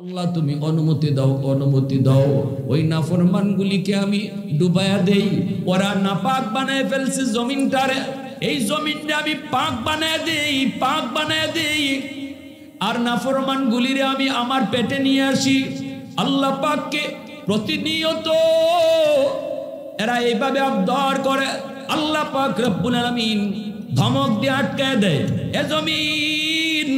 আল্লাহ তুমি অনুমতি দাও ওই নাফরমানগুলিকে আমি ডুবায়া দেই। ওরা নাপাক বানায় ফেলছে জমিনটারে, এই জমিনটা আমি পাক বানায় দেই আর নাফরমানগুলিরে আমি আমার পেটে নিয়ে আসি। আল্লাহ পাককে প্রতিনিয়ত এরা এইভাবে আবদার করে। আল্লাহ পাক রব্বুল আলামিন ধমক দিয়ে আটকায় দেয়, এ জমিন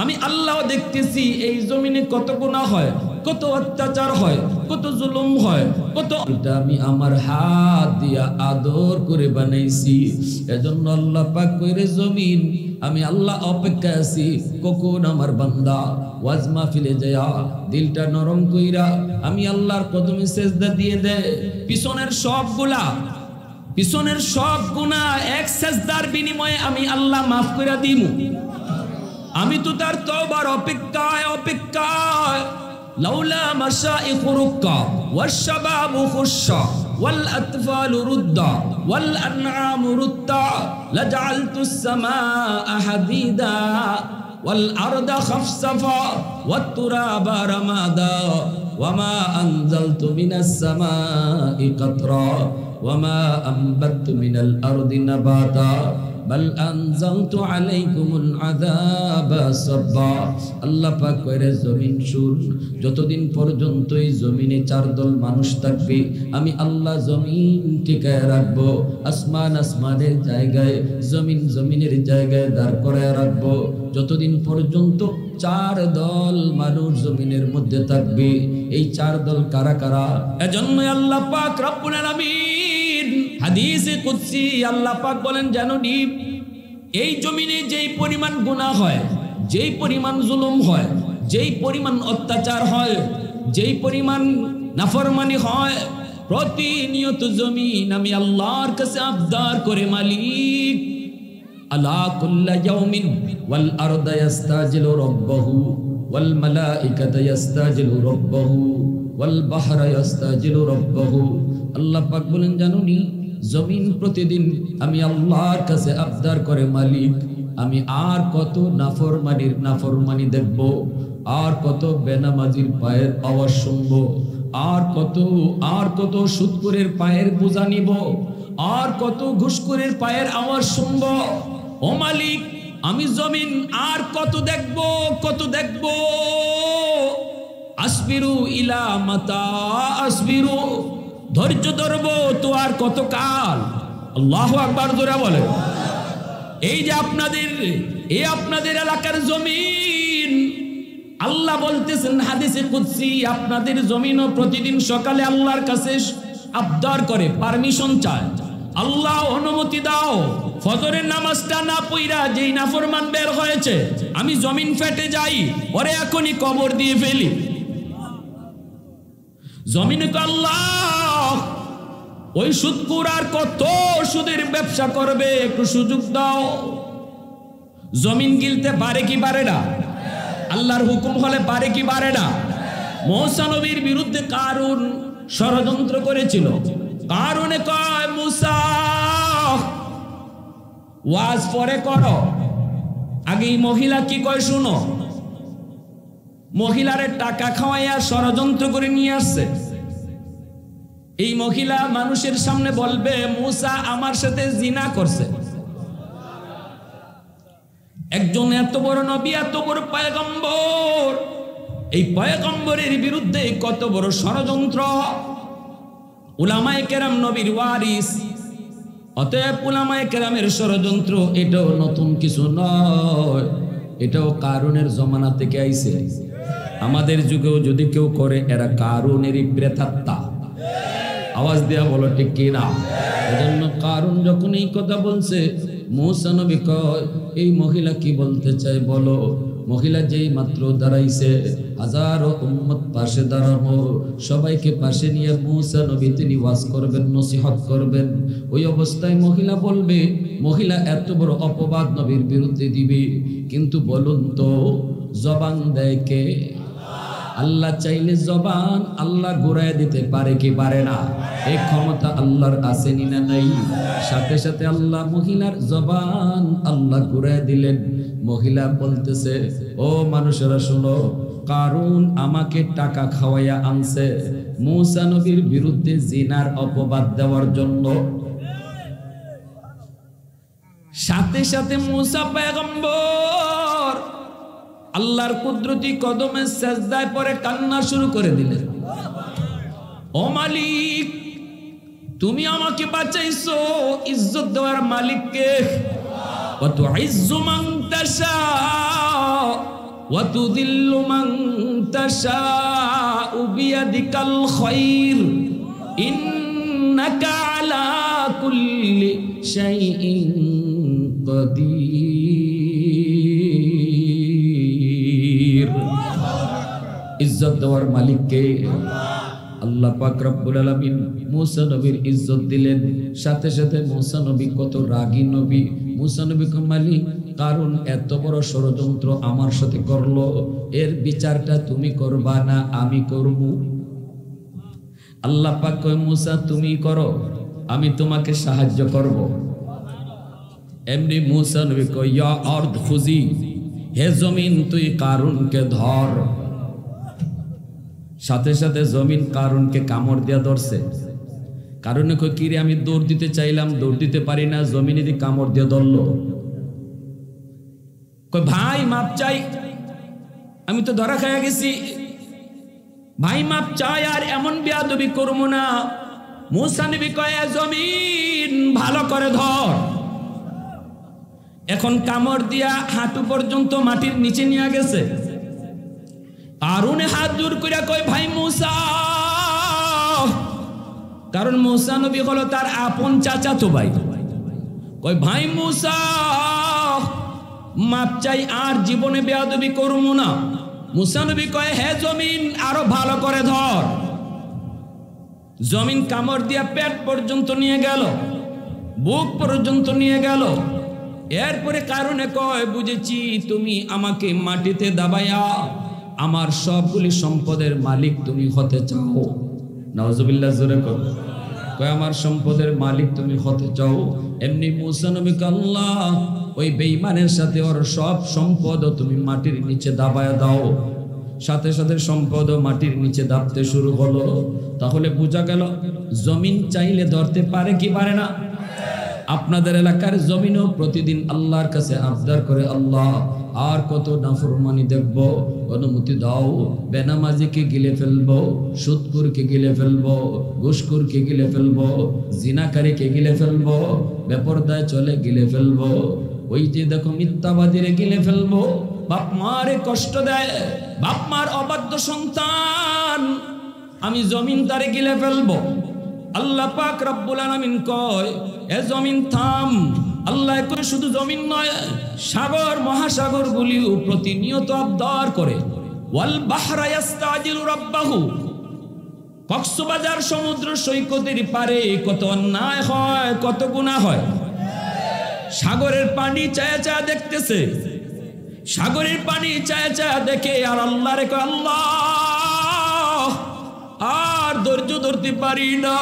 আমি আল্লাহ দেখতেছি এই জমিনে কত গুনাহ হয়, কত অত্যাচার হয়, কত জুলুম হয়, কত আমি আমার হাত দিয়া আদর করে বানাইছি। এজন্য আল্লাহ পাক কইরে জমিন আমি আল্লাহ অপেক্ষা আছি কখন আমার বান্দা ওয়াজ মাহফিলে যায় দিলটা নরম কইরা আমি আল্লাহর কদমে সেজদা দিয়ে দেয়। পিছনের সব গুনাহ এক সেজদার বিনিময়ে আমি আল্লাহ মাফ করে দিমু। আমি তো তার তওবার অপেক্ষায় লাউলা মাশাইখু রুক্কা ওয়াশ-শাবাবু খুশশা ওয়াল আতফালু রুদ্দা ওয়াল আনআমু রুত্তা লাজআলতুস সামাআ হাদিদা ওয়াল আরদা খাফসাফা ওয়াত তুরাবা রামাদা ওয়ামা আনজালতু মিনাস সামাই কাতরা ওয়ামা আনবাততু মিনাল আরদি নাবাতা বাল আনজালতু আলাইকুমুল আযাবা সাব্বা। আল্লাহ পাক কইরে জমিন শুন, যতদিন পর্যন্ত এই জমিনে চার দল মানুষ থাকবে আমি আল্লাহ জমিন টিকায় রাখবো। আসমানের জায়গায় জমিনের জায়গায় দাঁড় করায় রাখবো। যতদিন পর্যন্ত চার দল মানুষ জমিনের মধ্যে থাকবে। এই চার দল কারা কারা? এজন্য আল্লাহ পাক রব্বুল আলামিন হাদিসে কুদসি আল্লাহ পাক বলেন, জানো নি এই জমিনে যেই পরিমাণ গুনাহ হয়, যেই পরিমাণ জুলুম হয়, যেই পরিমাণ অত্যাচার হয়, যেই পরিমাণ নাফরমানি হয়, প্রতিনিয়ত জমিন আমি আল্লাহর কাছে আবদার করে মালিক আলা কুল্লা ইয়াউমিন ওয়াল আরদা ইস্তাজিলু রাব্বাহু ওয়াল মালাইকাতু ইস্তাজিলু রাব্বাহু ওয়াল বাহরা ইস্তাজিলু রাব্বাহু। আল্লাহ পাক বলেন, জানো নি জমিন প্রতিদিন আমি আল্লাহর কাছে আবদার করে মালিক আমি আর কত নাফরমানি দেখব, আর কত বেনামাজির পায়ের আওয়াজ শুনবো, আর কত সুদখোরের পায়ের বোঝা নিব, আর কত ঘুষখোরের পায়ের আওয়াজ শুনবো। ও মালিক আমি জমিন আর কত দেখব। আসবিরু ইলা মাতা আসবিরু, ধৈর্য ধরবো তো আর কত কাল। আল্লাহু আকবার জোরে বলে। এই যে আপনাদের এলাকার জমিন, আল্লাহ বলতেছেন হাদিসে কুদসি আপনাদের জমিনও প্রতিদিন সকালে আল্লাহর কাছে আবদার করে, পারমিশন চায়, আল্লাহ অনুমতি দাও ফজরের নামাজটা না পইরা যেই নাফরমান বের হয়েছে আমি জমিন ফেটে যাই, ওরে এখনই কবর দিয়ে ফেলি। জমিনকে আল্লাহ ওই সুদখোর আর কত সুদের ব্যবসা করবে একটু সুযোগ দাও। জমিন গিলতে পারে কি পারে না? আল্লাহর হুকুম হলে পারে কি পারে না? মূসা নবীর বিরুদ্ধে কারুন ষড়যন্ত্র করেছিল। কারুনে কয় মূসা ওয়াজ পরে করো, আগে এই মহিলা কি কয় শুনো। মহিলারে টাকা খাওয়াইয়া ষড়যন্ত্র করে নিয়ে আসছে। এই মহিলা মানুষের সামনে বলবে মূসা আমার সাথে জিনা করছে। একজন এত বড় নবী, এত বড় পয়গম্বর, এই পয়গম্বরের বিরুদ্ধে কত বড় ষড়যন্ত্র। উলামায়ে কেরাম নবীর ওয়ারিস, অতএব উলামায়ে কেরামের ষড়যন্ত্র এটাও নতুন কিছু নয়, এটাও কারুনের জমানা থেকে আইছে। আমাদের যুগেও যদি কেউ করে এরা কারুনেরই প্রেতাত্মা। আওয়াজ দেয়া বলো ঠিক কিনা? এজন্য কারুন যখন এই কথা বলছে মূসা নবী কয় এই মহিলা কি বলতে চায় বলো। মহিলা যেই মাত্র দাঁড়াইছে হাজারো উম্মত পাশে দাঁড়ানো, সবাইকে পাশে নিয়ে মূসা নবী তিনি ওয়াজ করবেন, নসিহত করবেন। ওই অবস্থায় মহিলা বলবে, মহিলা এত বড় অপবাদ নবীর বিরুদ্ধে দিবে, কিন্তু বলুন তো জবান দেয় কে? আল্লাহ চাইলে জবান আল্লাহ ঘুরায় দিতে পারে কি পারে না? এই ক্ষমতা আল্লাহর আছে না নাই? সাথে সাথে আল্লাহ মহিলার জবান আল্লাহ ঘুরায় দিলেন। মহিলা বলতেছে, ও মানুষেরা শোনো, কারুন আমাকে টাকা খাওয়াইয়া আনছে মূসা নবীর বিরুদ্ধে জিনার অপবাদ দেওয়ার জন্য। সাথে সাথে মূসা পয়গম্বর আল্লাহর কুদরতি কদমে সেজদায় পড়ে কান্না শুরু করে দিলেন। ও মালিক, তুমি আমাকে বাঁচাইছো, ইজ্জত দেওয়ার মালিককে। ওয়া তুইজ্জু মান তাশা ওয়া তুযিল্লু মান তাশা বিয়াদিকাল খায়র ইন্নাকা আলা কুল্লি শাইইন কাদির। ইজ্জত দেওয়ার মালিককে আল্লাহ পাক রব্বুল আলামিন মূসা নবীর ইজ্জত দিলেন। সাথে সাথে মূসা নবী কত রাগী নবী। মূসা নবী কয়, মালিক কারণ এত বড় ষড়যন্ত্র আমার সাথে করলো, এর বিচারটা তুমি করবা না আমি করব। আল্লাহ পাক কয়, মূসা তুমি করো, আমি তোমাকে সাহায্য করব। এমনি মূসা নবী কয়, ইয়া আরদ খুজি, হে জমিন তুই কারুনকে ধর। সাথে সাথে জমিন কারুনকে কামড় দিয়া ধরছে। কারণে কই, কিরে আমি দৌড় দিতে চাইলাম, দৌড় দিতে পারি না, জমিন এদিকে কামড় দিয়ে ধরলো। কই, ভাই মাপ চাই, আমি তো ধরা খাইয়া গেছি, ভাই মাপ চাই, আর এমন বেয়াদবি করবো না। মূসা নবী কয়, জমিন ভালো করে ধর। এখন কামড় দিয়া হাঁটু পর্যন্ত মাটির নিচে নিয়ে গেছে। কারুনে হাত দূর কইরা কয়, ভাই মূসা, কারণ মূসা নবী হলো তার আপন চাচাতো ভাই। কয়, ভাই মূসা মাপ চাই, আর জীবনে বেয়াদবি করব না। মূসা নবী কয়, হে জমিন আরো ভালো করে ধর। জমিন কামড় দিয়া পেট পর্যন্ত নিয়ে গেল, বুক পর্যন্ত নিয়ে গেল। এরপরে কারণে কয়, বুঝেছি তুমি আমাকে মাটিতে দাবাইয়া আমার সবগুলি সম্পদের মালিক তুমি হতে চাও। নাউজুবিল্লাহ, জোরে কয়, আমার সম্পদের মালিক তুমি হতে চাও। এমনি মূসা নবীকে আল্লাহ ওই বেঈমানের সাথে ওর সব সম্পদ তুমি মাটির নিচে দাবায়া দাও। সাথে সাথে সম্পদ মাটির নিচে দাবতে শুরু হলো। তাহলে বোঝা গেল জমিন চাইলে ধরতে পারে কি পারে না। আপনাদের এলাকার জমিনও প্রতিদিন আল্লাহর কাছে আবদার করে, আল্লাহ আর কত নাফরমানি দেখব, অনুমতি দাও। বেনামাজিকে গিলে ফেলবো, সুদখোরকে গিলে ফেলবো, ঘুষখোরকে গিলে ফেলবো, জিনাকারীকে গিলে ফেলবো, বেপরদায় চলে গিলে ফেলবো, ওই যে দেখো মিথ্যাবাদীরে গিলে ফেলবো। বাপ মারে কষ্ট দেয়, বাপ মার অবাধ্য সন্তান, আমি জমিন তারে গিলে ফেলবো। আল্লাহ পাক রব্বুল আলামিন কয়, এ জমিন থাম। আল্লাহ কয়, শুধু জমিন নয়, সাগর মহাসাগর গুলিও প্রতিনিয়ত আবদার করে। ওয়াল বাহরা ইস্তাজিলু রাব্বাহু, কক্সবাজার সমুদ্র সৈকতের পারে কত অন্যায় হয়, কত গুনাহ হয়। সাগরের পানি চায়া চায়া দেখতেছে, সাগরের পানি চায়া চায়া দেখে, আর আল্লাহ রে কয়, আল্লাহ আর ধৈর্য ধরতে পারি না।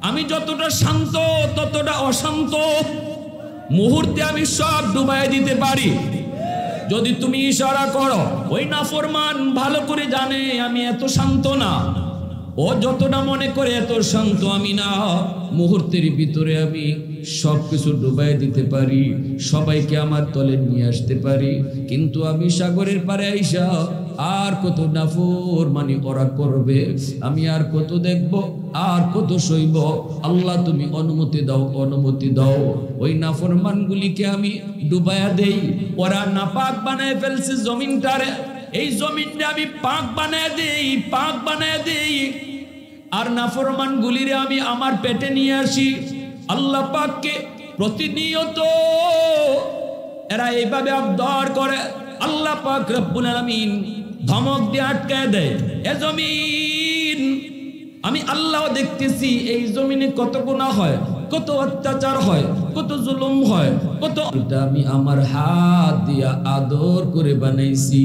আমি যতটা শান্ত ততটা অশান্ত, মুহূর্তে আমি সব ডুবাই দিতে পারি যদি তুমি ইশারা করো। ওই নাফরমান ভালো করে জানে আমি এত শান্ত না, ও যতটা মনে করে এত শান্ত আমি না। মুহূর্তের ভিতরে আমি সবকিছু ডুবাই দিতে পারি, সবাইকে আমার তলে নিয়ে আসতে পারি। কিন্তু আমি সাগরের পারে আইসা আর কত নাফরমানি ওরা করবে, আমি আর কত দেখব, আর কত সইব। আল্লাহ তুমি অনুমতি দাও, অনুমতি দাও। ওই নাফরমানগুলিকে আমি ডুবাইয়া দেই। ওরা নাপাক বানায় ফেলছে জমিনটারে, এই জমিনটা আমি পাক বানায় দেই, পাক বানায় দেই। আর নাফরমান গুলিরে আমি আমার পেটে নিয়ে আসি। আল্লাহ পাককে প্রতিনিয়ত এরা এইভাবে আবদার করে। আল্লাহ পাক রব্বুল আলামিন ধমক দিয়ে আটকায় দেয়, এ জমিন আমি আল্লাহ দেখতেছি এই জমিনে কত গুনাহ হয়, কত অত্যাচার হয়, কত জুলুম হয়, কত আমি আমার হাত দিয়া আদর করে বানাইছি।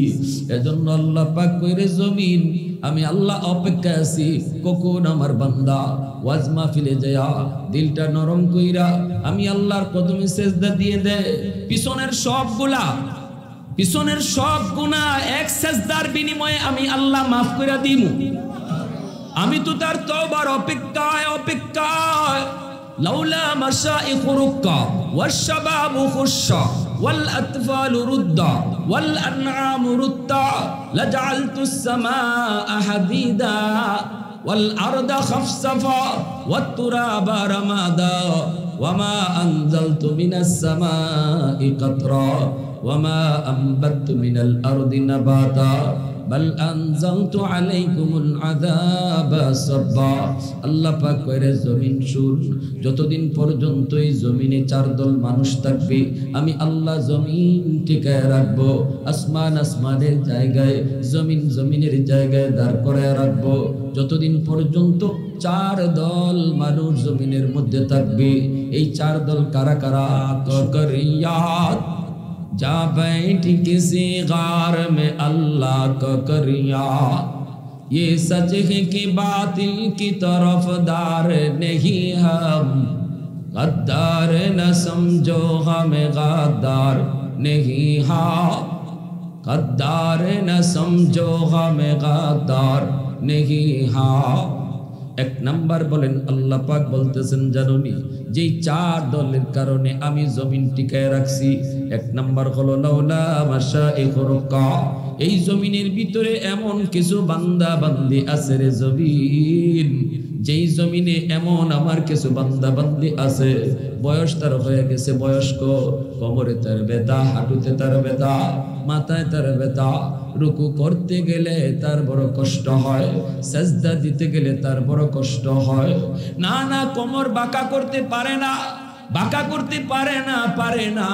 এজন্য আল্লাহ পাক কইরে, জমিন আমি আল্লাহ অপেক্ষা আছি কখন আমার বান্দা ওয়াজ মাহফিলে যায় দিলটা নরম কইরা আমি আল্লাহর কদমে সেজদা দিয়ে দেয়। পিছনের সবগুলা পিছনের সব গুনাহ এক সেজদার বিনিময়ে আমি আল্লাহ মাফ করে দিমু। আমি তো তার তওবার অপেক্ষায় লাউলা মাশাইখু রুক্কা ওয়াশ-শাবাবু খুশশা ওয়াল আতফালু রুদ্দা ওয়াল আনআমু রুত্তা লাজআলতুস সামাআ হাদিদা ওয়াল আরদা খাফসাফা ওয়াত তুরাবা রামাদা ওয়ামা আনজালতু মিনাস সামাই কাতরা ওয়ামা আনবাততু মিনাল আরদি নাবাতা বাল আনজালতু আলাইকুমুল আযাবা সাব্বা। আল্লাহ পাক কইরে জমিন শুন, যতদিন পর্যন্ত এই জমিনে চার দল মানুষ থাকবে আমি আল্লাহ জমিন টিকায় রাখবো। আসমান আসমানের জায়গায়, জমিন জমিনের জায়গায় দাঁড় করায় রাখবো। যতদিন পর্যন্ত চার দল মানুষ জমিনের মধ্যে থাকবে। এই চার দল কারা কারা? করিয়াত जा बैठ किसी गार में अल्लाह का करिया, ये सच है कि बातिल की तरफदार नहीं हम, गद्दार न समझो हमें गद्दार नहीं हाँ, गद्दार न समझो हमें गद्दार नहीं हाँ। এক নাম্বার বলেন আল্লাহ পাক বলতেছেন জানুনি যে চার দলের কারণে আমি জমিন টিকায় রাখছি। এক নাম্বার হলো লাউলা মাশাইখু রুক্কা, এই জমিনের ভিতরে এমন কিছু বান্দা বান্দি আছে রে জমিন, যেই জমিনে এমন আমার কিছু বান্দা বান্দি আছে বয়স তার হয়ে গেছে বয়স্ক, কোমরে তার ব্যথা, হাঁটুতে তার ব্যথা, মাথায় তার ব্যথা, রুকু করতে গেলে তার বড় কষ্ট হয়, সাজদা দিতে গেলে তার বড় কষ্ট হয়, না না কোমর বাঁকা করতে পারে না, বাঁকা করতে পারে না।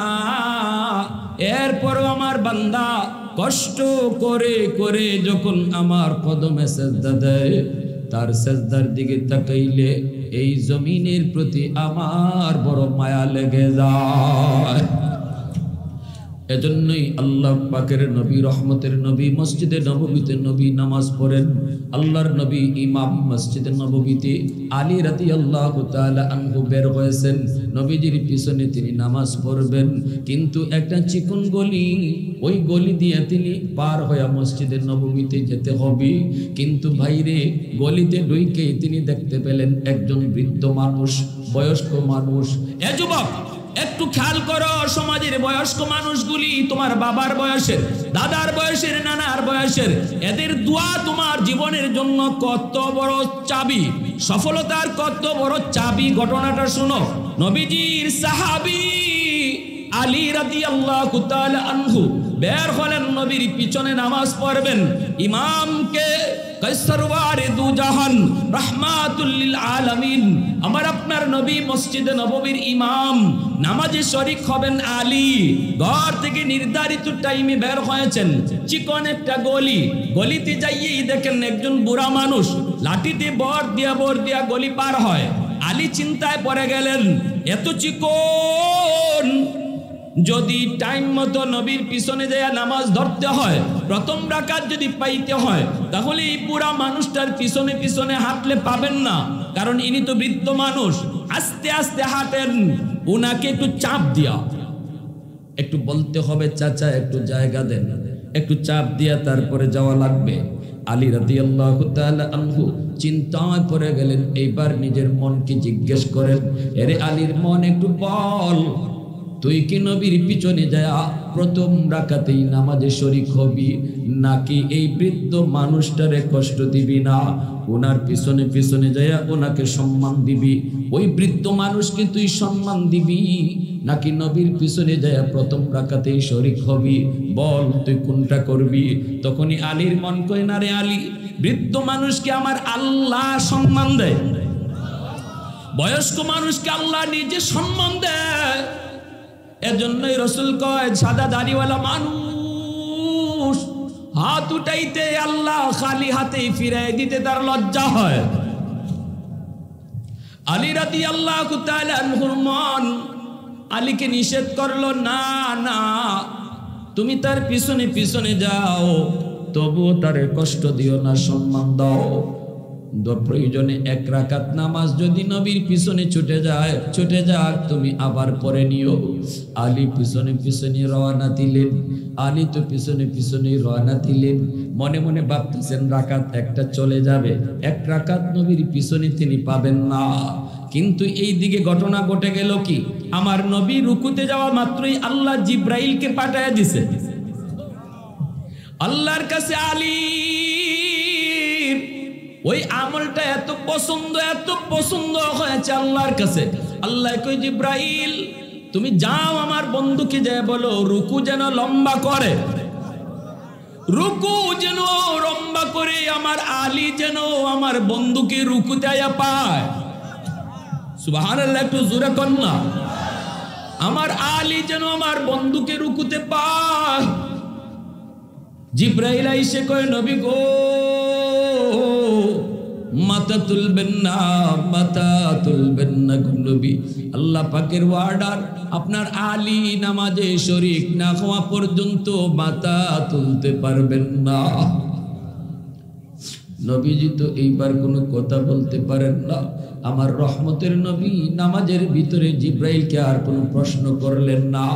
এরপরও আমার বান্দা কষ্ট করে করে যখন আমার কদমে সাজদা দেয়, তার সাজদার দিকে তাকাইলে এই জমিনের প্রতি আমার বড় মায়া লেগে যায়। এজন্যই আল্লাহ পাকের নবী, রহমতের নবী, মসজিদে নববীতে নবী নামাজ পড়েন। আল্লাহর নবী ইমাম মসজিদে নববীতে আলী রাদিয়াল্লাহু তাআলা আনহু বের হয়েছেন, নবীজির পিছনে তিনি নামাজ পড়বেন। কিন্তু একটা চিকন গলি, ওই গলি দিয়ে তিনি পার হয়ে মসজিদে নববীতে যেতে হবে। কিন্তু ভাইরে গলিতে ঢুকে তিনি দেখতে পেলেন একজন বৃদ্ধ মানুষ, বয়স্ক মানুষ। এ যুবক একটু খেয়াল করো, সমাজের বয়স্ক মানুষগুলি তোমার বাবার বয়সের, দাদার বয়সের, নানার বয়সের, এদের দোয়া তোমার জীবনের জন্য কত বড় চাবি, সফলতার কত বড় চাবি। ঘটনাটা শুনো। নবীজির সাহাবী আলী রাদিয়াল্লাহু তাআলা আনহু বের হলেন নবীর পিছনে নামাজ পড়বেন। ইমামকে কায়সারওয়ারে দু জাহান রাহমাতুল লিল আলামিন, আমার আপনার নবী মসজিদে নববীর ইমাম, নামাজে শরীক হবেন আলী। ঘর থেকে নির্ধারিত টাইমে বের হয়েছেন, চিকন একটা গলি, গলিতে যাইয়েই দেখেন একজন বুড়া মানুষ লাঠিতে বর দিয়া গলি পার হয়। আলী চিন্তায় পড়ে গেলেন, এত চিকন, যদি টাইম মতো নবীর পিছনে যায় নামাজ ধরতে হয়, প্রথম রাকাত যদি পাইতে হয়, তাহলে এই বুড়া মানুষটার পিছনে পিছনে হাঁটলে পাবেন না, কারণ ইনি তো বৃদ্ধ মানুষ। আস্তে আস্তে হাঁটেন, উনাকে একটু চাপ দিয়া, একটু বলতে হবে চাচা একটু জায়গা দেন, একটু চাপ দিয়া তারপরে যাওয়া লাগবে। আলী রাদিয়াল্লাহু তাআলা আনহু চিন্তায় পড়ে গেলেন। এইবার নিজের মনকে জিজ্ঞেস করেন, এরে আলীর মন একটু বল, তুই কি নবীর পিছনে যায় প্রথম রাকাতেই নামাজে শরীক হবি, নাকি এই বৃদ্ধ মানুষটারে কষ্ট দিবি না, ওনার পিছনে পিছনে যায় ওনাকে সম্মান দিবি? ওই বৃদ্ধ মানুষকে তুই সম্মান দিবি, নাকি নবীর পিছনে যায় প্রথম রাকাতেই শরীক হবি? বল তুই কোনটা করবি? তখনই আলীর মন কয়, না রে আলী, বৃদ্ধ মানুষকে আমার আল্লাহ সম্মান দেয়, বয়স্ক মানুষকে আল্লাহ নিজে সম্মান দেয়। এজন্যই রাসূল কয়, সাদা দাড়িওয়ালা মানুষ হাত উঠাইতে আল্লাহ খালি হাতেই ফিরাই দিতে তার লজ্জা হয়। আলী রাদিয়াল্লাহু তাআলা আনহুর মন আলীকে নিষেধ করলো, না না, তুমি তার পিছনে পিছনে যাও, তবুও তারে কষ্ট দিও না, সম্মান দাও। প্রয়োজনে 1 রাকাত নামাজ যদি নবীর পিছনে ছুটে যাক তুমি আবার পরে নিও। আলী পিছনে পিছনে রওনা দিলেন। আলী তো পিছনে পিছনে রওনা দিলেন। মনে মনে ভাবতেছেন রাকাত একটা চলে যাবে, 1 রাকাত নবীর পিছনে তিনি পাবেন না। কিন্তু এই দিকে ঘটনা ঘটে গেল কি, আমার নবী রুকুতে যাওয়া মাত্রই আল্লাহ জিব্রাইলকে পাঠায়া দিছে। আল্লাহর কাছে আলীর ওই আমলটা এত পছন্দ হয়েছে আল্লাহর কাছে। আল্লাহ কই জিব্রাইল তুমি যাও আমার বন্ধুকে যায় বলো রুকু যেন লম্বা করে, রুকু যেন লম্বা করে আমার আলী যেন আমার বন্ধুকে রুকুতে আয়া পায়। সুবহানাল্লাহ, একটু জোরে কর না। আমার আলী যেন আমার বন্ধুকে রুকুতে পায়। জিব্রাইল আইসে কয় নবী গো মাথা তুলবেন না গো নবী, আল্লাহ পাকের ওয়ার্ডার, আপনার আলী নামাজে শরীক না হওয়া পর্যন্ত মাথা তুলতে পারবেন না। নবীজি তো এইবার কোনো কথা বলতে পারেন না। আমার রহমতের নবী নামাজের ভিতরে জিব্রাইলকে আর কোনো প্রশ্ন করলেন না।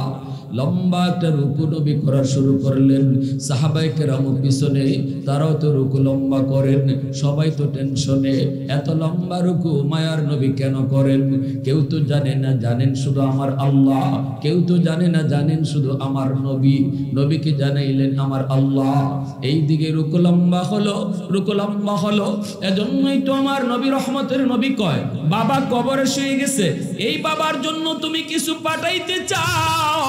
লম্বা একটা রুকু নবী করা শুরু করলেন। সাহাবায়ে কেরাম পিছনে, তারাও তো রুকু লম্বা করেন। সবাই তো টেনশনে, এত লম্বা রুকু মায়ার নবী কেন করেন? কেউ তো জানে না, জানেন শুধু আমার আল্লাহ। কেউ তো জানে না, জানেন শুধু আমার নবী। নবীকে জানাইলেন আমার আল্লাহ। এই দিকে রুকু লম্বা হলো। এজন্যই তো আমার নবী রহমতের নবী কয় বাবা কবরে শুয়ে গেছে, এই বাবার জন্য তুমি কিছু পাঠাইতে চাও,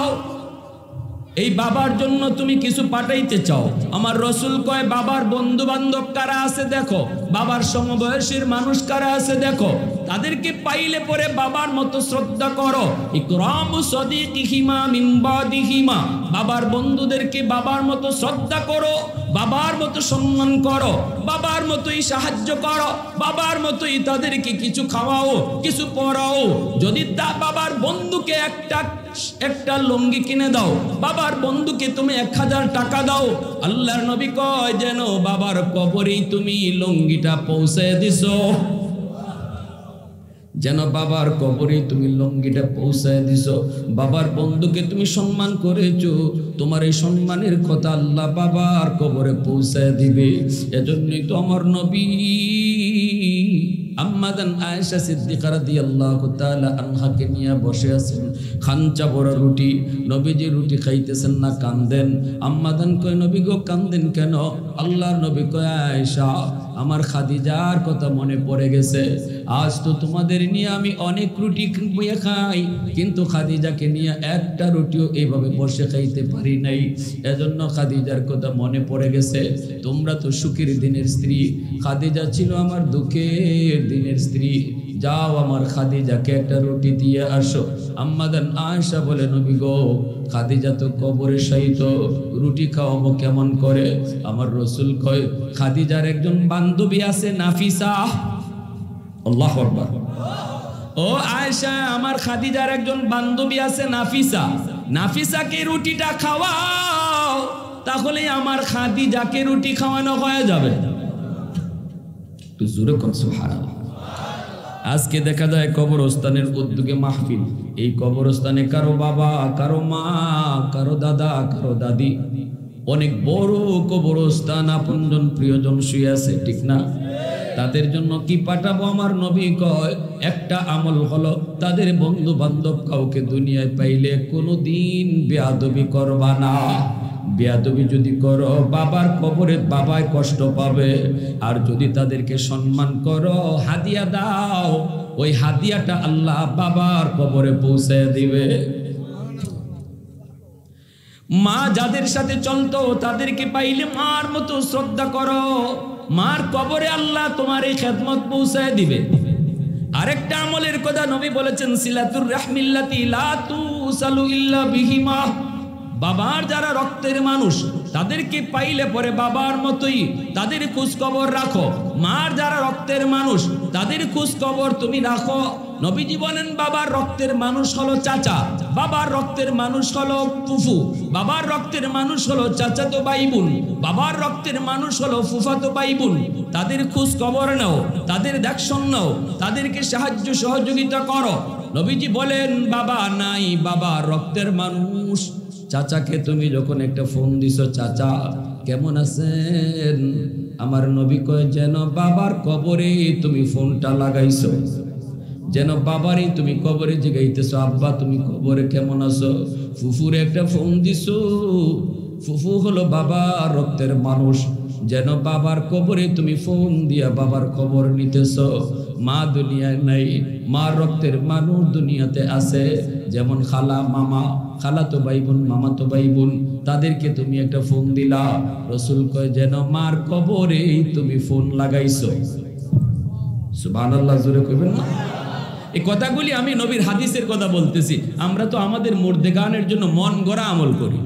এই বাবার জন্য তুমি কিছু পাঠাইতে চাও। আমার রাসূল কয় বাবার বন্ধু বান্ধব কারা আছে দেখো, বাবার সমবয়সীর মানুষ কারা আছে দেখো, তাদেরকে পাইলে পরে বাবার মতো শ্রদ্ধা করো। ইকরামু সাদিকিহিমা মিন বাদিহিমা, বাবার বন্ধুদেরকে বাবার মতো শ্রদ্ধা করো, বাবার মতো সম্মান করো, বাবার মতোই সাহায্য করো, বাবার মতোই তাদেরকে কিছু খাওয়াও, কিছু পরাও। যদি তা বাবার বন্ধুকে একটা লুঙ্গি কিনে দাও, বাবার বন্ধুকে তুমি 1000 টাকা দাও, আল্লাহর নবী কয় যেন বাবার কবরেই তুমি লুঙ্গিটা পৌঁছে দিছো, যেন বাবার কবরে তুমি লুঙ্গিটা পৌঁছায় দিছো। বাবার বন্ধুকে তুমি সম্মান করেছো, তোমার এই সম্মানের কথা আল্লাহ বাবার কবরে পৌঁছায় দিবে। এজন্যই তো আমার নবী আম্মাদান আয়েশা সিদ্দিকা রাদিয়াল্লাহু তাআলা আনহাকে নিয়ে বসে আছেন, খানচা বড় রুটি, নবীজি রুটি খাইতেছেন না, কান্দেন। আম্মাদান কয় নবী গো কান্দেন কেন? আল্লাহর নবী কয় আয়েশা আমার খাদিজার কথা মনে পড়ে গেছে। আজ তো তোমাদের নিয়ে আমি অনেক রুটি খাই, কিন্তু খাদিজাকে নিয়ে একটা রুটিও এইভাবে বসে খাইতে পারি নাই। এজন্য খাদিজার কথা মনে পড়ে গেছে। তোমরা তো সুখের দিনের স্ত্রী, খাদিজা ছিল আমার দুঃখের দিনের স্ত্রী। যাও আমার খাদিজাকে একটা রুটি দিয়ে আসো। আম্মাদান আয়েশা বলে নবী গো খাদিজা তো কবরে শায়িত, রুটি খাওয়াবো কেমন করে? আমার রাসূল কয় খাদিজার একজন বান্ধবী আছে নাফিসা। আল্লাহু আকবার। ও আয়েশা আমার খাদিজার একজন বান্ধবী আছে নাফিসা, নাফিসাকে রুটিটা খাওয়াও, তাহলে আমার খাদিজাকে রুটি খাওয়ানো হয়ে যাবে। একটু জোরে কর সুবহানাল্লাহ। আজকে দেখা যায় কবরস্থানের উদ্যোগে মাহফিল। এই কবরস্থানে কারো বাবা, কারো মা, কারো দাদা, কারো দাদি, অনেক বড় কবরস্থান, আপনজন প্রিয়জন শুয়ে আছে, ঠিক না? তাদের জন্য কি পাঠাবো? আমার নবী কয় একটা আমল হলো তাদের বন্ধু বান্ধব কাউকে দুনিয়ায় পাইলে কোনোদিন বেয়াদবি করবা না। বেয়াদবি যদি করো বাবার কবরে বাবায় কষ্ট পাবে। আর যদি তাদেরকে সম্মান করো, হাদিয়া দাও, ওই হাদিয়াটা আল্লাহ বাবার কবরে পৌঁছে দিবে। মা যাদের সাথে চলতো তাদেরকে পাইলে মার মতো শ্রদ্ধা করো, মার কবরে আল্লাহ তোমার এই খেদমত পৌঁছায় দিবে। আরেকটা আমলের কথা নবী বলেছেন সিলাতুর রাহমিল্লাতি লা তুসালু ইল্লা বিহিমা। বাবার যারা রক্তের মানুষ তাদেরকে পাইলে পরে বাবার মতোই তাদের খোঁজ খবর রাখো। মার যারা রক্তের মানুষ তাদের খোঁজ খবর তুমি রাখো। নবীজি বলেন বাবার রক্তের মানুষ হলো চাচা, বাবার রক্তের মানুষ হলো ফুফু, বাবার রক্তের মানুষ হলো চাচাতো ভাই বোন, বাবার রক্তের মানুষ হলো ফুফাতো ভাই বোন। তাদের খোঁজ খবর নাও, তাদের দেখশন নাও, তাদেরকে সাহায্য সহযোগিতা করো। নবীজি বলেন বাবা নাই, বাবা রক্তের মানুষ। চাচাকে তুমি যখন একটা ফোন দিছো, চাচা কেমন আছেন, আমার নবী কয় যেন বাবার কবরে তুমি ফোনটা লাগাইছো, যেন বাবারই তুমি কবরে জিগাইতেছো আব্বা তুমি কবরে কেমন আছো। ফুফুরে একটা ফোন দিছো, ফুফু হলো বাবা রক্তের মানুষ, যেন বাবার কবরে তুমি ফোন দিয়া বাবার খবর নিতেছ। মা দুনিয়ায় নাই, মা রক্তের মানুষ দুনিয়াতে আছে, যেমন খালা মামা, খালাতো ভাই বোন, মামাতো ভাই বোন, তাদেরকে তুমি একটা ফোন দিলা। রসুল কয় যেন মার কবরে তুমি ফোন লাগাইছো। সুবহানাল্লাহ, জোরে কইবেন না? এই কথাগুলি আমি নবীর হাদিসের কথা বলতেছি। আমরা তো আমাদের মুর্দেগানের জন্য মন গড়া আমল করি।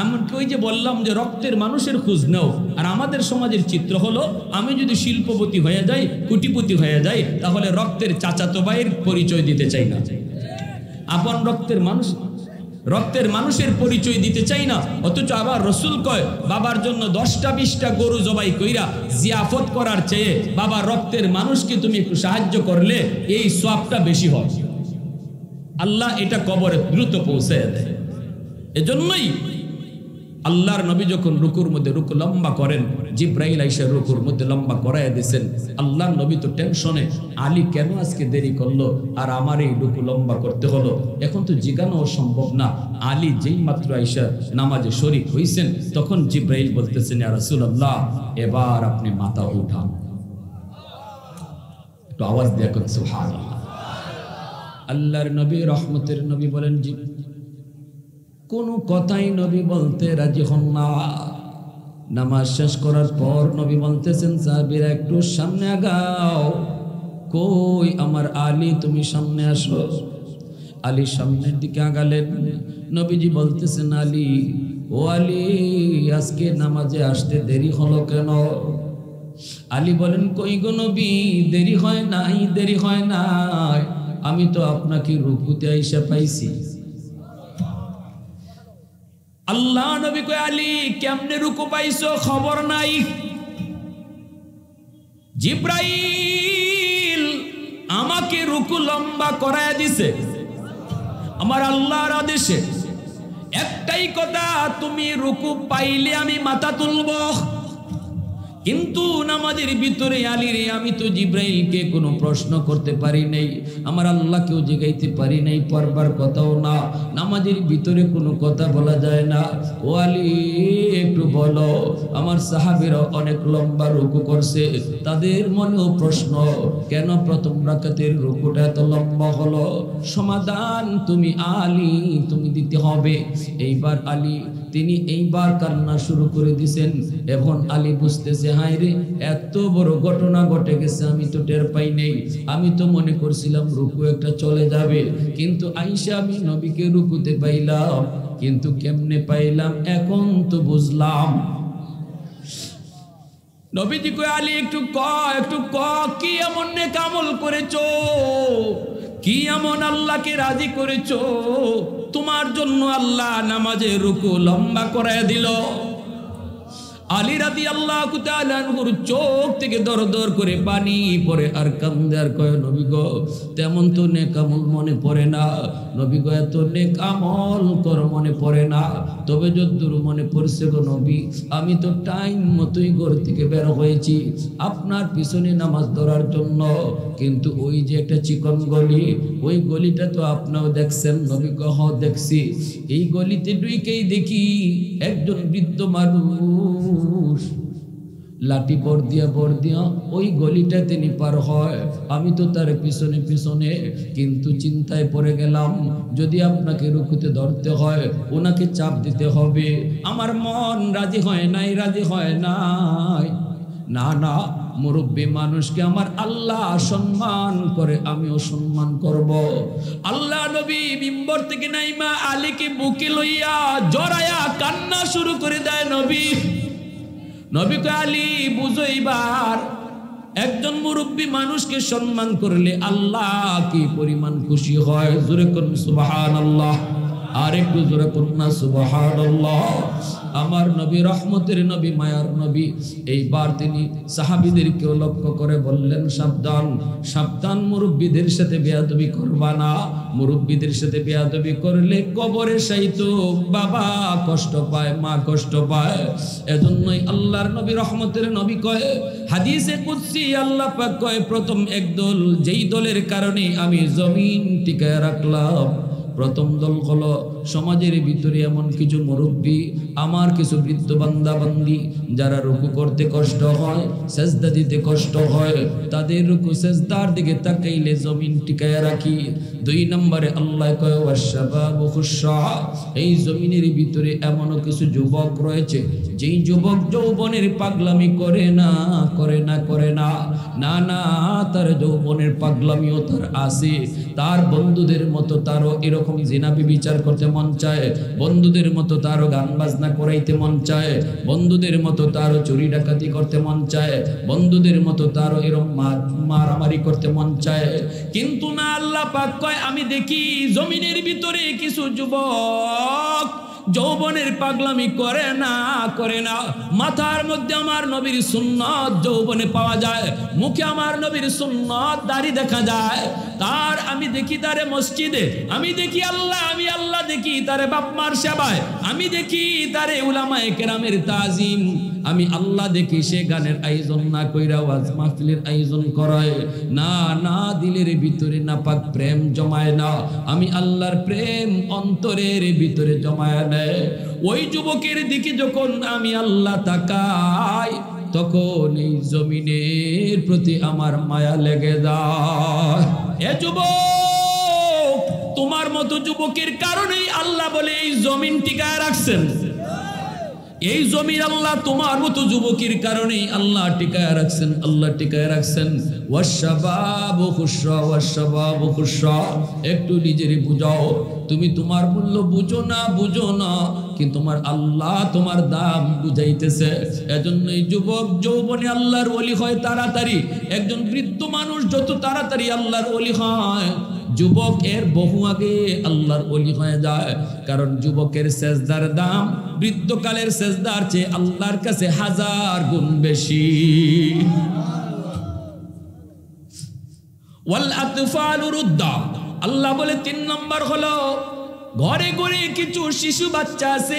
আমাকে ওই যে বললাম যে রক্তের মানুষের খোঁজ নাও। আর আমাদের সমাজের চিত্র হলো, আমি যদি শিল্পপতি হয়ে যাই, কোটিপতি হয়ে যাই, তাহলে রক্তের চাচাতো ভাইয়ের পরিচয় দিতে চাই না, আপন রক্তের মানুষ, রক্তের মানুষের পরিচয় দিতে চাই না। অথচ আবার রসুল কয় বাবার জন্য 10টা 20টা গরু জবাই কইরা জিয়াফত করার চেয়ে বাবার রক্তের মানুষকে তুমি একটু সাহায্য করলে এই সওয়াবটা বেশি হয়। আল্লাহ এটা কবরে দ্রুত পৌঁছে দেয়। এজন্যই আল্লাহর নবী যখন রুকুর মধ্যে রুকু লম্বা করেন, জিব্রাইল আইসা রুকুর মধ্যে লম্বা করায় দিয়েছেন। আল্লাহর নবী তো টেনশনে, আলী কেন আজকে দেরি করলো আর আমার এই রুকু লম্বা করতে হলো। এখন তো জিজ্ঞানো সম্ভব না। আলী যেই মাত্র আইসা নামাজে শরীক হইছেন, তখন জিব্রাইল বলতেছেন ইয়া রাসূলুল্লাহ, এবার আপনি মাথা উঠান। একটু আওয়াজ দিয়ে কোন সুবহানাল্লাহ। আল্লাহর নবী রহমতের নবী বলেন জি, কোনো কথাই নবী বলতে রাজি হন না। নামাজ শেষ করার পর নবী বলতেছেন সাহাবীরা একটু সামনে আগাও। কই আমার আলী, তুমি সামনে আসো। আলী সামনের দিকে আগালেন। নবীজি বলতেছেন আলী, ও আলী, আজকে নামাজে আসতে দেরি হলো কেন? আলী বলেন কই গো নবী, দেরি হয় নাই, দেরি হয় নাই, আমি তো আপনাকে রুকুতে আইসা পাইছি। আল্লাহ নবী কয় আলী কেমনে রুকু পাইছো খবর নাই। জিব্রাইল আমাকে রুকু লম্বা করায় দিছে আমার আল্লাহর আদেশে। একটাই কথা, তুমি রুকু পাইলে আমি মাথা তুলব। কিন্তু নামাজের ভিতরে আলী রে, আমি তো জিব্রাইলকে কোনো প্রশ্ন করতে পারি নাই, আমার আল্লাহকেও জিগাইতে পারি নাই, পারবার কথাও না। নামাজের ভিতরে কোনো কথা বলা যায় না। ও আলী একটু বলো, আমার সাহাবীরা অনেক লম্বা রুকু করছে, তাদের মনেও প্রশ্ন, কেন প্রথম রাকাতের রুকুটা এত লম্বা হলো? সমাধান তুমি আলী, তুমি দিতে হবে। এইবার আলী তিনি এইবার কান্না শুরু করে দিয়েছেন। এখন আলী বুঝতেছে, হায় রে, এত বড় ঘটনা ঘটে গেছে, আমি তো টের পাই নাই। আমি তো মনে করছিলাম রুকু একটা চলে যাবে, কিন্তু আইসা আমি নবীকে রুকুতে পাইলাম, কিন্তু কেমনে পাইলাম এখন তো বুঝলাম। নবীজি কয় আলী একটু ক, কি এমন নেক আমল করেছো, কি এমন আল্লাহকে রাজি করেছো, তোমার জন্য আল্লাহ নামাজে রুকু লম্বা করায় দিল। আলী রাদিয়াল্লাহু তাআলা আনহুর চোখ থেকে দর দর করে পানি পড়ে আর কান্দে আর কয়, নবী গো তেমন তো নেক আমল মনে পড়ে না। নবী গো এত নেক আমল কর মনে পড়ে না, তবে যদ্দূর মনে পড়ছে গো নবী, আমি তো টাইম মতোই ঘর থেকে বের হয়েছি আপনার পিছনে নামাজ ধরার জন্য, কিন্তু ওই যে একটা চিকন গলি, ওই গলিটা তো আপনিও দেখছেন। নবী গো হ দেখছি। এই গলিতে ঢুকেই দেখি একজন বৃদ্ধ মানুষ লাঠি বর দিয়া ওই গলিটা তিনি পার হয়। আমি তো তার পিছনে পিছনে, কিন্তু চিন্তায় পড়ে গেলাম, যদি আপনাকে রুকুতে ধরতে হয় ওনাকে চাপ দিতে হবে। আমার মন রাজি হয় নাই, না, মুরব্বী মানুষকে আমার আল্লাহ সম্মান করে, আমিও সম্মান করব। আল্লাহ নবী মিম্বর থেকে নাইমা আলীকে বুকে লইয়া জড়ায়া কান্না শুরু করে দেয়। নবী কয় আলী বুঝো, এইবার একজন মুরব্বী মানুষকে সম্মান করলে আল্লাহ কি পরিমাণ খুশি হয়। জোরে করুন সুবহানাল্লাহ, আর একটু জোরে করুন না সুবহানাল্লাহ। আমার নবী, রহমতের নবী, মায়ার নবী, এইবার তিনি সাহাবীদেরকেও লক্ষ্য করে বললেন, সাবধান সাবধান, মুরব্বীদের সাথে বেয়াদবি করবা না। মুরব্বীদের সাথে বেয়াদবি করলে কবরে শায়িত বাবা কষ্ট পায়, মা কষ্ট পায়। এজন্যই আল্লাহর নবী, রহমতের নবী কয়, হাদিসে কুদসি আল্লাহ পাক কয়, প্রথম একদল, যেই দলের কারণে আমি জমিন টিকায় রাখলাম, প্রথম দল হলো সমাজের ভিতরে এমন কিছু মুরব্বী, আমার কিছু বৃদ্ধ বান্দা বান্দি, যারা রুকু করতে কষ্ট হয়, সেজদা দিতে কষ্ট হয়, তাদের রুকু সেজদার দিকে তাকাইলে জমিন টিকায় রাখি। দুই নম্বরে আল্লাহ কয় ওয়াশবাবু খুশা, এই জমিনের ভিতরে এমন কিছু যুবক রয়েছে, যেই যুবক যৌবনের পাগলামি করে না, করে না, করে না, না না, তার যৌবনের পাগলামিও তার আছে। তার বন্ধুদের মতো তারও এরকম জিনা বিচার করতে মন চায়, বন্ধুদের মতো তারও গান বাজনা করাইতে মন চায়, বন্ধুদের মতো তারও চুরি ডাকাতি করতে মন চায়, বন্ধুদের মতো তারও এরকম মারামারি করতে মন চায়। কিন্তু না, আল্লাহ পাক কয়, আমি দেখি জমিনের ভিতরে কিছু যুবক যৌবনের পাগলামি করে না, করে না। মাথার মধ্যে আমার নবীর সুন্নাত যৌবনে পাওয়া যায়, মুখে আমার নবীর সুন্নাত দাড়ি দেখা যায়। তার আমি দেখি তারে মসজিদে, আমি দেখি আল্লাহ, আমি আল্লাহ দেখি তারে বাপ মার সেবায়, আমি দেখি তারে উলামায়ে কেরামের তাজিম, আমি আল্লাহ দেখি সে গানের আয়োজন না কইরা ওয়াজ মাহফিলের আয়োজন করায় না, না, দিলের ভিতরে নাপাক প্রেম জমায় না, আমি আল্লাহর প্রেম অন্তরের ভিতরে জমায় নেয়। ওই যুবকের দিকে যখন আমি আল্লাহ তাকাই, তখন এই জমিনের প্রতি আমার মায়া লেগে যায়। এ যুবক, তোমার মতো যুবকের কারণেই আল্লাহ বলে এই জমিন টিকায় রাখছেন। এই জমির আল্লাহ তোমার মতো যুবকের কারণেই আল্লাহ টিকায় রাখছেন, আল্লাহ টিকায় রাখছেন। ওয়াশবাবু খুশা, ওয়াশবাবু খুশা, একটু নিজেরে বুঝাও। তুমি তোমার মূল্য বুঝো না, বুঝো না, কিন্তু তোমার আল্লাহ তোমার দাম বুঝাইতেছে। এজন্যই যুবক যৌবনে আল্লাহর ওলি হয় তাড়াতাড়ি। একজন বৃদ্ধ মানুষ যত তাড়াতাড়ি আল্লাহর ওলি হয়, যুবক এর বহু আগে আল্লাহর ওলি হয়ে যায়। কারণ যুবকের সেজদার দাম বৃদ্ধকালের সেজদার চেয়ে আল্লাহর কাছে 1000 গুণ বেশি। ওয়াল আতফালু রুদ্দা, আল্লাহ বলে 3 নম্বর হলো, ঘরে ঘরে কিছু শিশু বাচ্চা আছে,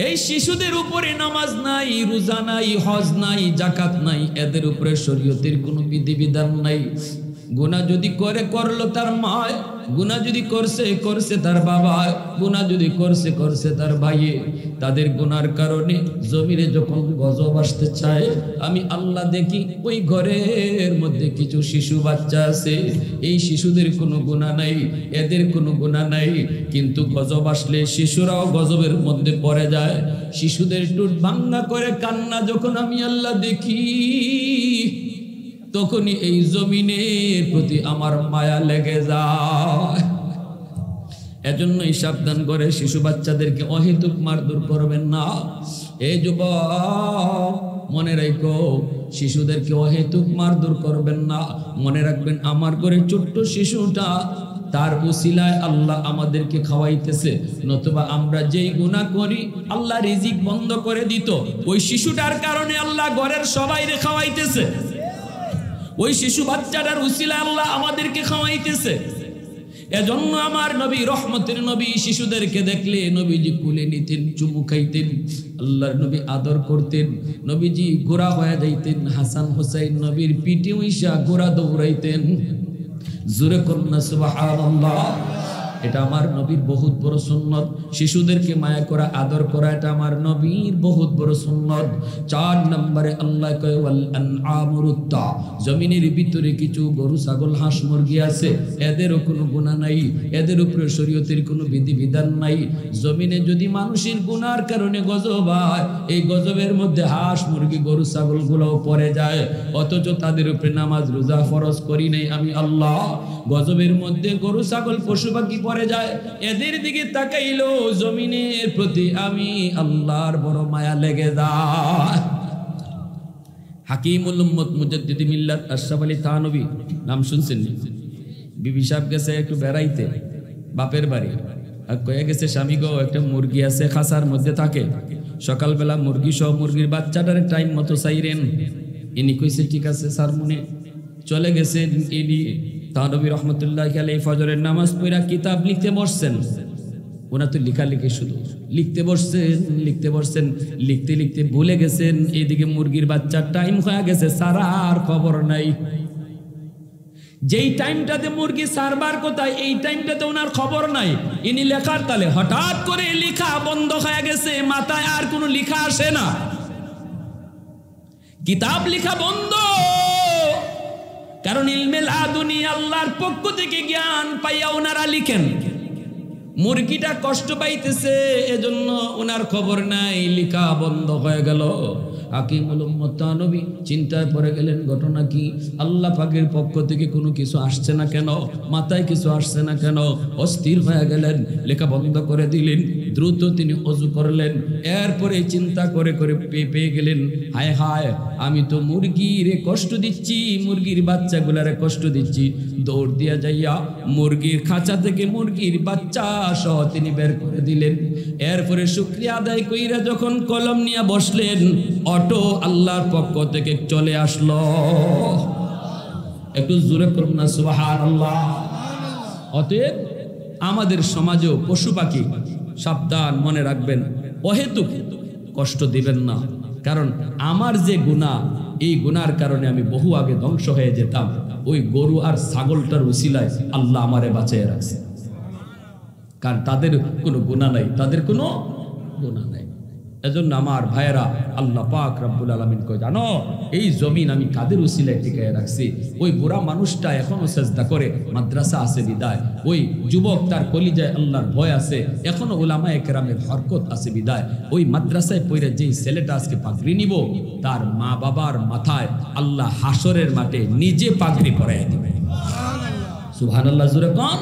এই শিশুদের উপরে নামাজ নাই, রোজা নাই, হজ নাই, যাকাত নাই, এদের উপরে শরীয়তের কোনো বিধিবিধান নাই। গুনাহ যদি করে, করলো তার মা, গুনাহ যদি করছে তার বাবা, গুনাহ যদি করছে তার ভাই। তাদের গুনার কারণে জমিনে যখন গজব আসতে চায়, আমি আল্লাহ দেখি ওই ঘরের মধ্যে কিছু শিশু বাচ্চা আছে, এই শিশুদের কোনো গুনাহ নাই, এদের কোনো গুনাহ নাই, কিন্তু গজব আসলে শিশুরাও গজবের মধ্যে পড়ে যায়। শিশুদের টুট ভাঙ্গা করে কান্না যখন আমি আল্লাহ দেখি, তখনই এই জমিনের প্রতি আমার মায়া লেগে যায়। এজন্যই সাবধান করে শিশু বাচ্চাদেরকে অহেতুক মারধর করবেন না। এই যুবক মনে রাখো, শিশুদেরকে অহেতুক মারধর করবেন না। মনে রাখবেন, আমার ঘরে ছোট্ট শিশুটা, তার উসিলায় আল্লাহ আমাদেরকে খাওয়াইতেছে, নতুবা আমরা যেই গুনাহ করি আল্লাহ রিজিক বন্ধ করে দিত। ওই শিশুটার কারণে আল্লাহ ঘরের সবাইরে খাওয়াইতেছে, ওই শিশু বাচ্চাটার উসিলায় আল্লাহ আমাদেরকে খাওয়াইতেছে। এজন্য আমার নবী, রহমতের নবী, শিশুদেরকে দেখলে নবীজি কুলে নিতেন, চুমু খাইতেন, আল্লাহর নবী আদর করতেন। নবীজি ঘোড়া হয়ে যাইতেন, হাসান হোসাইন নবীর পিঠে উইসা ঘোড়া দৌড়াইতেন। জোরে কন্যা সুবহানাল্লাহ। এটা আমার নবীর বহুত বড় সুন্নত। শিশুদেরকে মায়া করা, আদর করা, এটা আমার নবীর বহুত বড় সুন্নত। 4 নম্বরে আল্লাহ কয় ওয়াল আনআমুরুত্তা, জমিনের ভিতরে কিছু গরু, ছাগল, হাঁস, মুরগি আছে, এদেরও কোনো গুনাহ নাই, এদের উপরে শরীয়তের কোনো বিধিবিধান নাই। জমিনে যদি মানুষের গুনার কারণে গজব হয়, এই গজবের মধ্যে হাঁস, মুরগি, গরু, ছাগল গুলোও পড়ে যায়, অথচ তাদের উপরে নামাজ রোজা ফরজ করি নাই আমি আল্লাহ। গজবের মধ্যে গরু, ছাগল, পশু পাখি পড়ে যায়, এদের দিকে তাকাইলো জমিনের প্রতি আমি আল্লাহর বড় মায়া লেগে যায়। হাকিমুল উম্মত মুজাদ্দিদ মিল্লাত আশরাফ আলী থানভী নাম শুনছেন? বিবি সাহেব গেছে একটু বেড়াইতে বাপের বাড়ি, আর কয়ে গেছে স্বামী গো একটা মুরগি আছে খাসার মধ্যে থাকে, সকালবেলা মুরগি সহ মুরগির বাচ্চাটারে টাইম মতো চাইরেন। ইনি কইছে ঠিক আছে স্যার, মনে চলে গেছেন। ইনি থানভী রহমতুল্লাহি আলাইহি ফজরের নামাজ পড়া কিতাব লিখতে বসছেন। ওনা তো লেখালেখি শুধু লিখতে বসছেন, লিখতে লিখতে ভুলে গেছেন এইদিকে মুরগির বাচ্চার টাইম হয়ে গেছে, সারা আর খবর নাই। যেই টাইমটাতে মুরগি সারবার কোথায় এই টাইমটাতে ওনার খবর নাই। ইনি লেখার তালে হঠাৎ করে লেখা বন্ধ হয়ে গেছে, মাথায় আর কোনো লেখা আসে না, কিতাব লেখা বন্ধ। কারণ ইলমে লাদুনি আল্লাহর পক্ষ থেকে জ্ঞান পাইয়া ওনারা লিখেন। মুরগিটা কষ্ট পাইতেছে এজন্য ওনার খবর নাই, লেখা বন্ধ হয়ে গেল। হাকিমুল উম্মত থানভী চিন্তায় পড়ে গেলেন, ঘটনা কি? আল্লাহ পাকের পক্ষ থেকে কোনো কিছু আসছে না কেন, মাথায় কিছু আসছে না কেন? অস্থির হয়ে গেলেন, লেখা বন্ধ করে দিলেন। দ্রুত তিনি ওযু করলেন, এরপরে চিন্তা করে করে পেয়ে গেলেন, হায় হায় আমি তো মুরগিরে কষ্ট দিচ্ছি, মুরগির বাচ্চাগুলারে কষ্ট দিচ্ছি। দৌড় দিয়া যাইয়া মুরগির খাঁচা থেকে মুরগির বাচ্চা সহ তিনি বের করে দিলেন। এরপরে শুকরিয়া আদায় কইরা যখন কলম নিয়ে বসলেন, অটো আল্লাহর পক্ষ থেকে চলে আসলো। একটু জোরে করুন না সুবহানাল্লাহ। অতএব আমাদের সমাজেও পশু পাখি সাবধান, মনে রাখবেন অহেতুক কষ্ট দিবেন না। কারণ আমার যে গুনাহ, এই গুনার কারণে আমি বহু আগে ধ্বংস হয়ে যেতাম, ওই গরু আর ছাগলটার উসিলায় আল্লাহ আমারে বাঁচিয়ে রাখছে। কারণ তাদের কোনো গুনাহ নাই, তাদের কোনো গুনাহ নাই। এজন্য আমার ভাইয়েরা, আল্লাহ পাক রব্বুল আলামিন কয়, জানো এই জমিন আমি কাদের উসিলায় টিকায় রাখছি? ওই বুড়া মানুষটা এখনো সেজদা করে, মাদ্রাসা আছে বিদায়। ওই যুবক তার কলিজায় আল্লাহর ভয় আছে, এখনো উলামায়ে কেরামের হরকত আছে বিদায়। ওই মাদ্রাসায় পড়ে যেই ছেলেটা আজকে পাগড়ি নিব, তার মা বাবার মাথায় আল্লাহ হাসরের মাঠে নিজে পাগড়ি পরাইয়া দিবে। সুবহানাল্লাহ, জোরে কোন